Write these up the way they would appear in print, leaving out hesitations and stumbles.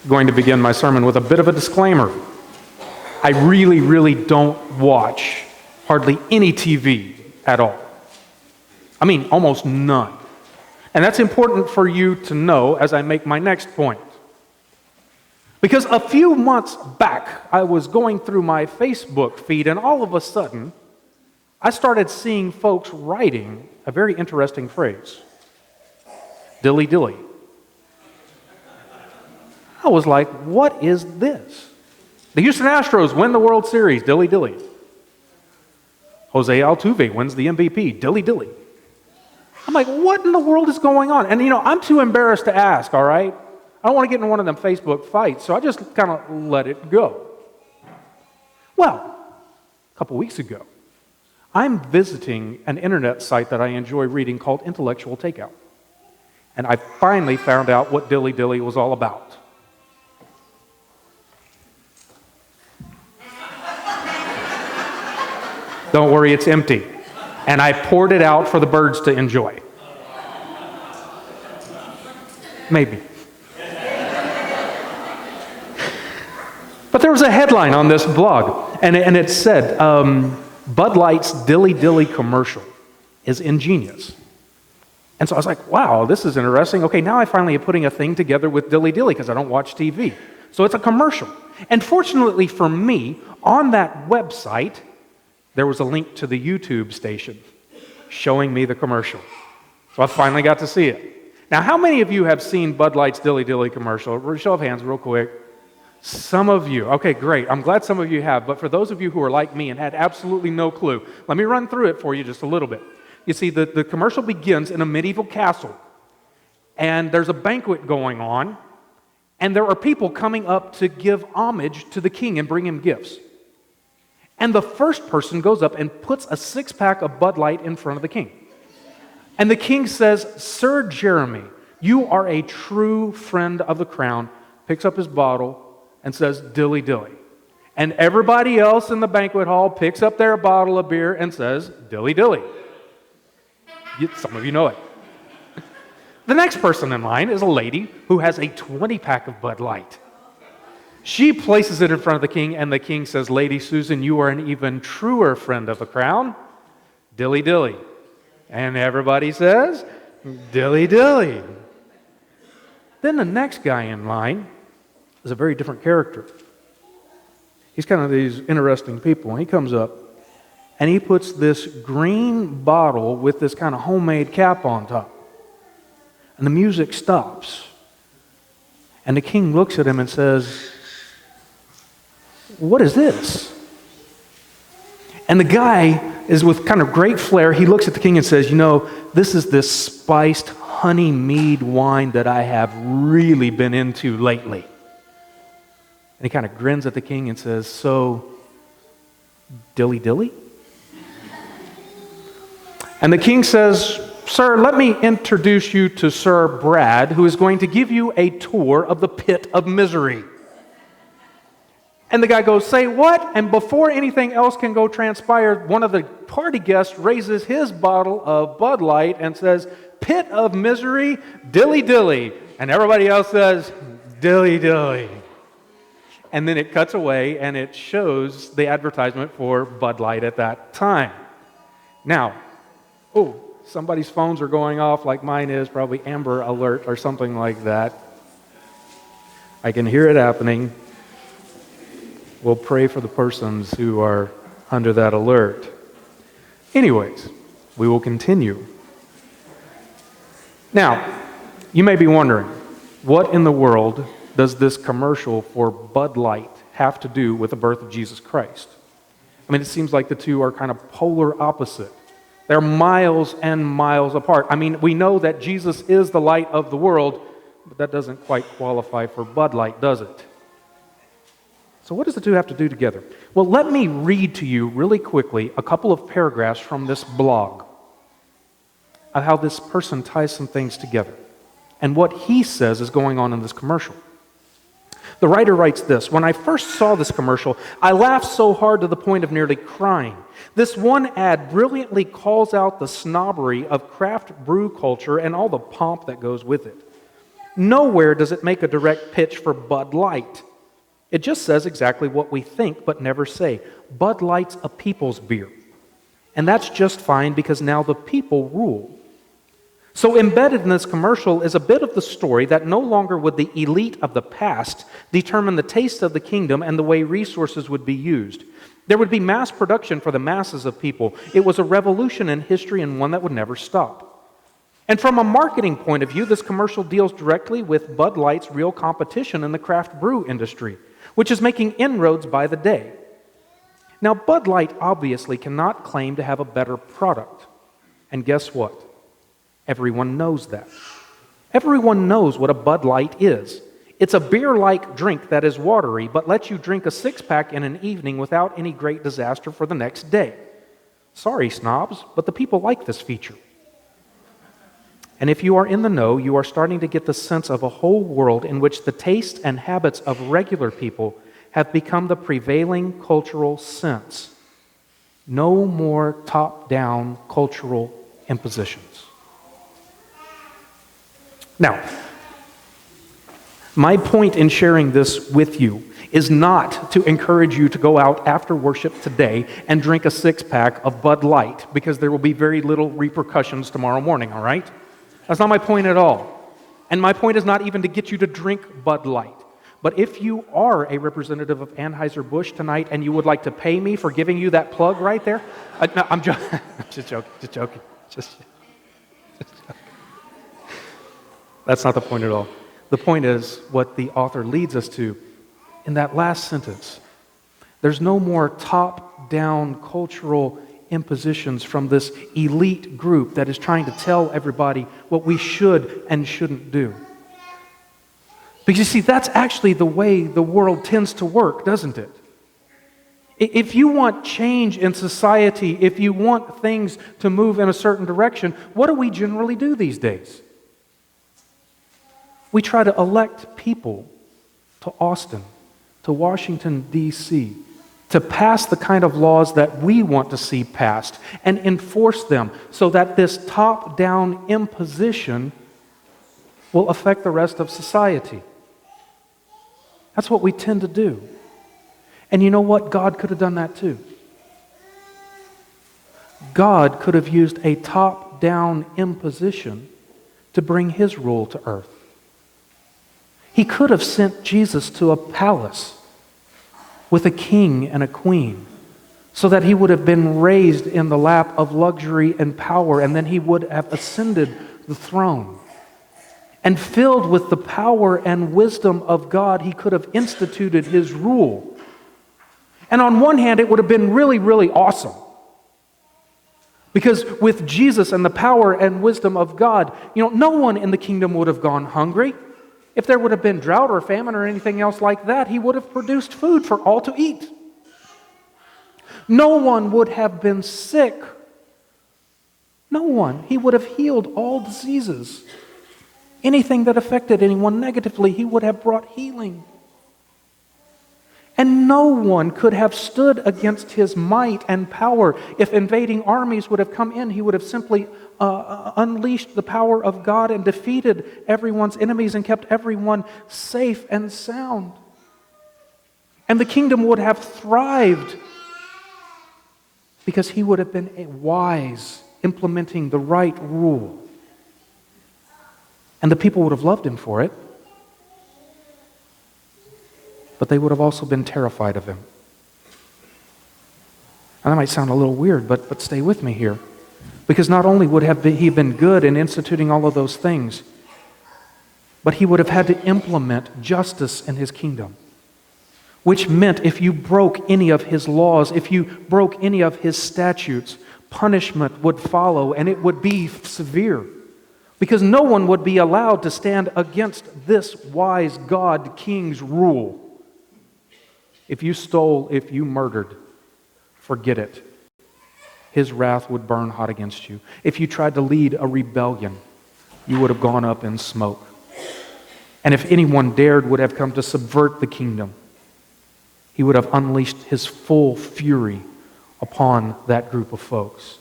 going to begin my sermon with a bit of a disclaimer. I really, really don't watch hardly any TV at all. I mean, almost none. And that's important for you to know as I make my next point. Because a few months back, I was going through my Facebook feed, and all of a sudden, I started seeing folks writing a very interesting phrase. Dilly Dilly. I was like, what is this? The Houston Astros win the World Series, Dilly Dilly. Jose Altuve wins the MVP, Dilly Dilly. I'm like, what in the world is going on? And I'm too embarrassed to ask, all right? I don't want to get in one of them Facebook fights, so I just kind of let it go. Well, a couple weeks ago, I'm visiting an internet site that I enjoy reading called Intellectual Takeout. And I finally found out what Dilly Dilly was all about. Don't worry, it's empty. And I poured it out for the birds to enjoy. Maybe. But there was a headline on this blog, and it said, Bud Light's Dilly Dilly commercial is ingenious. And so I was like, wow, this is interesting. Okay, now I finally am putting a thing together with Dilly Dilly because I don't watch TV. So it's a commercial. And fortunately for me, on that website, there was a link to the YouTube station showing me the commercial. So I finally got to see it. Now, how many of you have seen Bud Light's Dilly Dilly commercial? Show of hands real quick. Some of you. Okay, great. I'm glad some of you have. But for those of you who are like me and had absolutely no clue, let me run through it for you just a little bit. You see, the commercial begins in a medieval castle. And there's a banquet going on. And there are people coming up to give homage to the king and bring him gifts. And the first person goes up and puts a 6-pack of Bud Light in front of the king. And the king says, Sir Jeremy, you are a true friend of the crown, picks up his bottle and says, Dilly Dilly. And everybody else in the banquet hall picks up their bottle of beer and says, Dilly Dilly. Some of you know it. The next person in line is a lady who has a 20-pack of Bud Light. She places it in front of the king, and the king says, Lady Susan, you are an even truer friend of the crown, Dilly Dilly. And everybody says, Dilly Dilly. Then the next guy in line is a very different character. He's kind of these interesting people. And he comes up, and he puts this green bottle with this kind of homemade cap on top. And the music stops. And the king looks at him and says, what is this? And the guy is with kind of great flair. He looks at the king and says, this is this spiced honey mead wine that I have really been into lately. And he kind of grins at the king and says, so, Dilly Dilly? And the king says, Sir, let me introduce you to Sir Brad, who is going to give you a tour of the pit of misery. And the guy goes, say what? And before anything else can go transpire, one of the party guests raises his bottle of Bud Light and says, pit of misery, Dilly Dilly. And everybody else says, Dilly Dilly. And then it cuts away and it shows the advertisement for Bud Light at that time. Now, somebody's phones are going off like mine is, probably Amber Alert or something like that. I can hear it happening. We'll pray for the persons who are under that alert. Anyways, we will continue. Now, you may be wondering, what in the world does this commercial for Bud Light have to do with the birth of Jesus Christ? I mean, it seems like the two are kind of polar opposite. They're miles and miles apart. I mean, we know that Jesus is the light of the world, but that doesn't quite qualify for Bud Light, does it? So what does the two have to do together? Well, let me read to you really quickly a couple of paragraphs from this blog of how this person ties some things together and what he says is going on in this commercial. The writer writes this, when I first saw this commercial, I laughed so hard to the point of nearly crying. This one ad brilliantly calls out the snobbery of craft brew culture and all the pomp that goes with it. Nowhere does it make a direct pitch for Bud Light. It just says exactly what we think but never say. Bud Light's a people's beer. And that's just fine because now the people rule. So embedded in this commercial is a bit of the story that no longer would the elite of the past determine the taste of the kingdom and the way resources would be used. There would be mass production for the masses of people. It was a revolution in history and one that would never stop. And from a marketing point of view, this commercial deals directly with Bud Light's real competition in the craft brew industry, which is making inroads by the day. Now, Bud Light obviously cannot claim to have a better product. And guess what? Everyone knows that. Everyone knows what a Bud Light is. It's a beer-like drink that is watery, but lets you drink a six-pack in an evening without any great disaster for the next day. Sorry, snobs, but the people like this feature. And if you are in the know, you are starting to get the sense of a whole world in which the tastes and habits of regular people have become the prevailing cultural sense. No more top-down cultural impositions. Now, my point in sharing this with you is not to encourage you to go out after worship today and drink a six-pack of Bud Light, because there will be very little repercussions tomorrow morning, all right? That's not my point at all. And my point is not even to get you to drink Bud Light. But if you are a representative of Anheuser-Busch tonight and you would like to pay me for giving you that plug right there, no, I'm just joking. That's not the point at all. The point is what the author leads us to in that last sentence. There's no more top-down cultural impositions from this elite group that is trying to tell everybody what we should and shouldn't do. Because you see, that's actually the way the world tends to work, doesn't it? If you want change in society, if you want things to move in a certain direction, what do we generally do these days? We try to elect people to Austin, to Washington, D.C., to pass the kind of laws that we want to see passed and enforce them so that this top-down imposition will affect the rest of society. That's what we tend to do. And you know what? God could have done that too. God could have used a top-down imposition to bring His rule to earth. He could have sent Jesus to a palace with a king and a queen so that He would have been raised in the lap of luxury and power, and then He would have ascended the throne. And filled with the power and wisdom of God, He could have instituted His rule. And on one hand, it would have been really, really awesome. Because with Jesus and the power and wisdom of God, no one in the kingdom would have gone hungry. If there would have been drought or famine or anything else like that, He would have produced food for all to eat. No one would have been sick. No one. He would have healed all diseases. Anything that affected anyone negatively, He would have brought healing. And no one could have stood against His might and power. If invading armies would have come in, He would have simply unleashed the power of God and defeated everyone's enemies and kept everyone safe and sound. And the kingdom would have thrived because He would have been wise, implementing the right rule. And the people would have loved Him for it. But they would have also been terrified of Him. And that might sound a little weird, but stay with me here. Because not only would He been good in instituting all of those things, but He would have had to implement justice in His kingdom. Which meant if you broke any of His laws, if you broke any of His statutes, punishment would follow, and it would be severe. Because no one would be allowed to stand against this wise God King's rule. If you stole, if you murdered, forget it. His wrath would burn hot against you. If you tried to lead a rebellion, you would have gone up in smoke. And if anyone dared would have come to subvert the kingdom, He would have unleashed His full fury upon that group of folks.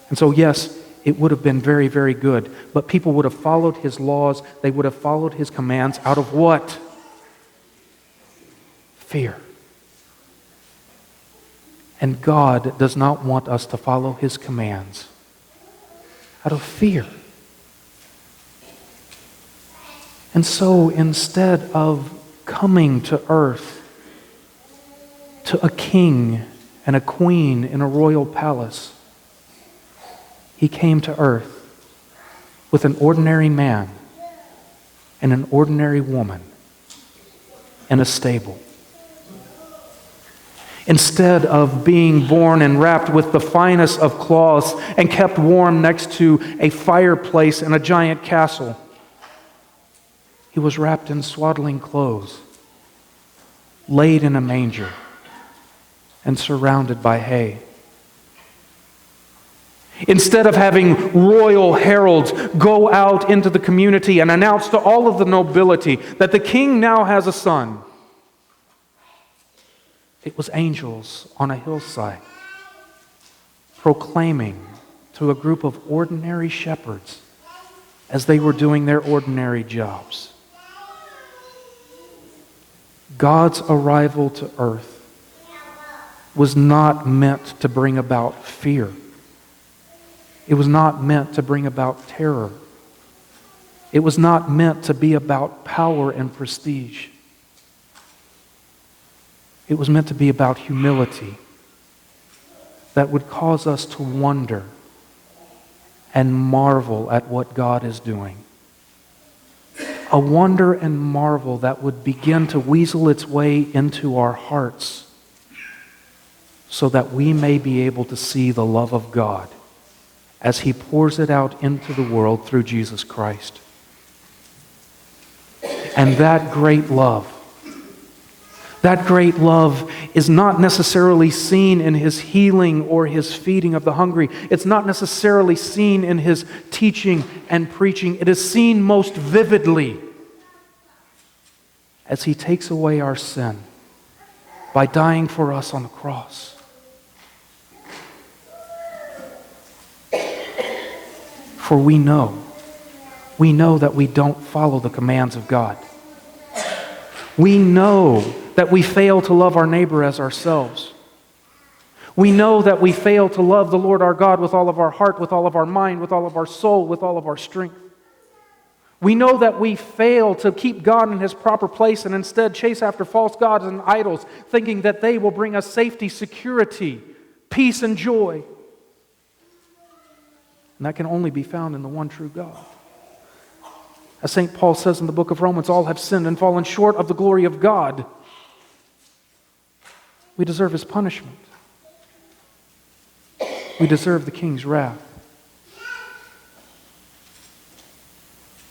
And so yes, it would have been very, very good. But people would have followed his laws. They would have followed his commands out of what? Fear. And God does not want us to follow his commands out of fear. And so instead of coming to earth to a king and a queen in a royal palace, he came to earth with an ordinary man and an ordinary woman in a stable. Instead of being born and wrapped with the finest of cloths and kept warm next to a fireplace in a giant castle, he was wrapped in swaddling clothes, laid in a manger, and surrounded by hay. Instead of having royal heralds go out into the community and announce to all of the nobility that the king now has a son, it was angels on a hillside proclaiming to a group of ordinary shepherds as they were doing their ordinary jobs. God's arrival to earth was not meant to bring about fear. It was not meant to bring about terror. It was not meant to be about power and prestige. It was meant to be about humility that would cause us to wonder and marvel at what God is doing. A wonder and marvel that would begin to weasel its way into our hearts so that we may be able to see the love of God as he pours it out into the world through Jesus Christ. And that great love is not necessarily seen in his healing or his feeding of the hungry. It's not necessarily seen in his teaching and preaching. It is seen most vividly as he takes away our sin by dying for us on the cross. For we know that we don't follow the commands of God. We know that we fail to love our neighbor as ourselves. We know that we fail to love the Lord our God with all of our heart, with all of our mind, with all of our soul, with all of our strength. We know that we fail to keep God in his proper place and instead chase after false gods and idols, thinking that they will bring us safety, security, peace, and joy. And that can only be found in the one true God. As St. Paul says in the book of Romans, all have sinned and fallen short of the glory of God. We deserve his punishment. We deserve the king's wrath.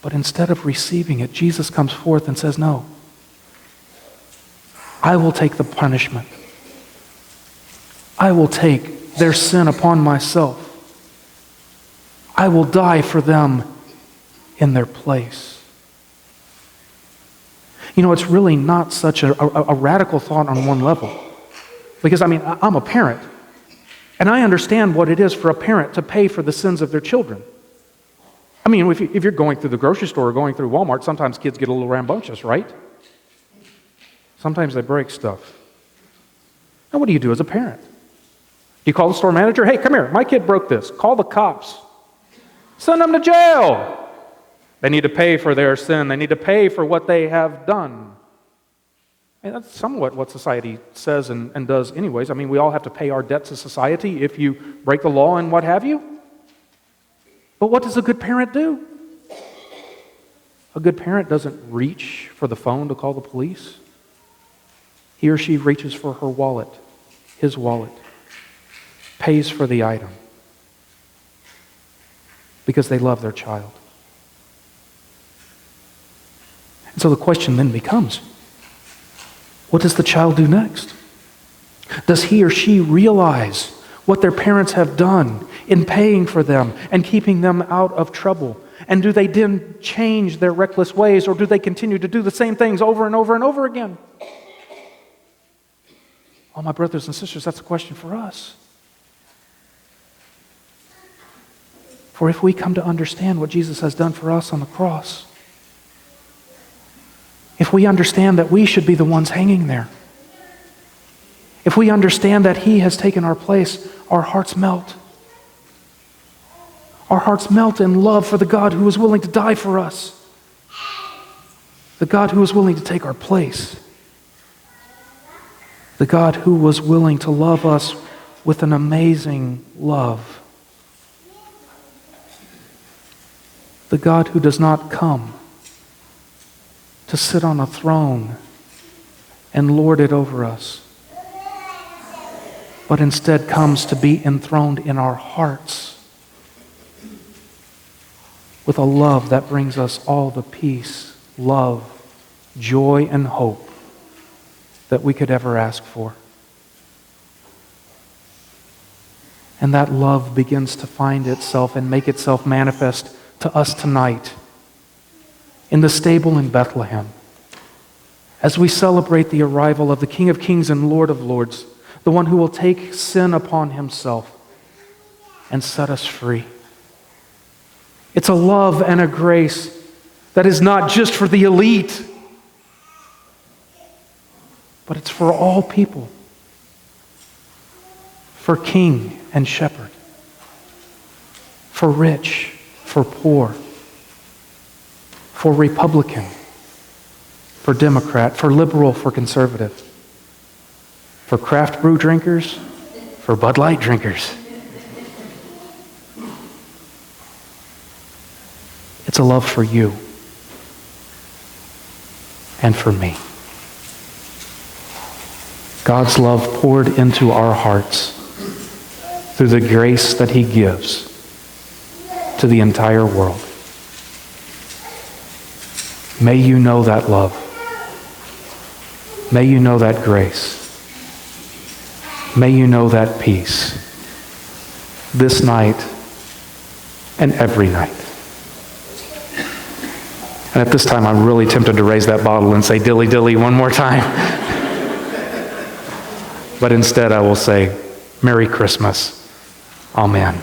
But instead of receiving it, Jesus comes forth and says, no, I will take the punishment. I will take their sin upon myself. I will die for them in their place. You know, it's really not such a radical thought on one level. Because, I'm a parent, and I understand what it is for a parent to pay for the sins of their children. If you're going through the grocery store or going through Walmart, sometimes kids get a little rambunctious, right? Sometimes they break stuff. Now, what do you do as a parent? Do you call the store manager? Hey, come here, my kid broke this. Call the cops. Send them to jail. They need to pay for their sin. They need to pay for what they have done. That's somewhat what society says and does anyways. We all have to pay our debt to society if you break the law and what have you. But what does a good parent do? A good parent doesn't reach for the phone to call the police. He or she reaches for her wallet, his wallet, pays for the item because they love their child. And so the question then becomes, what does the child do next? Does he or she realize what their parents have done in paying for them and keeping them out of trouble? And do they then change their reckless ways, or do they continue to do the same things over and over and over again? Oh, my brothers and sisters, that's a question for us. For if we come to understand what Jesus has done for us on the cross, if we understand that we should be the ones hanging there, if we understand that he has taken our place, our hearts melt. Our hearts melt in love for the God who was willing to die for us, the God who was willing to take our place, the God who was willing to love us with an amazing love, the God who does not come to sit on a throne and lord it over us, but instead comes to be enthroned in our hearts with a love that brings us all the peace, love, joy, and hope that we could ever ask for. And that love begins to find itself and make itself manifest to us tonight in the stable in Bethlehem as we celebrate the arrival of the King of Kings and Lord of Lords, the one who will take sin upon himself and set us free. It's a love and a grace that is not just for the elite, but it's for all people, for king and shepherd, for rich, for poor, for Republican, for Democrat, for liberal, for conservative, for craft brew drinkers, for Bud Light drinkers. It's a love for you and for me. God's love poured into our hearts through the grace that he gives to the entire world. May you know that love. May you know that grace. May you know that peace this night and every night. And at this time, I'm really tempted to raise that bottle and say, "Dilly Dilly," one more time. But instead, I will say, "Merry Christmas. Amen."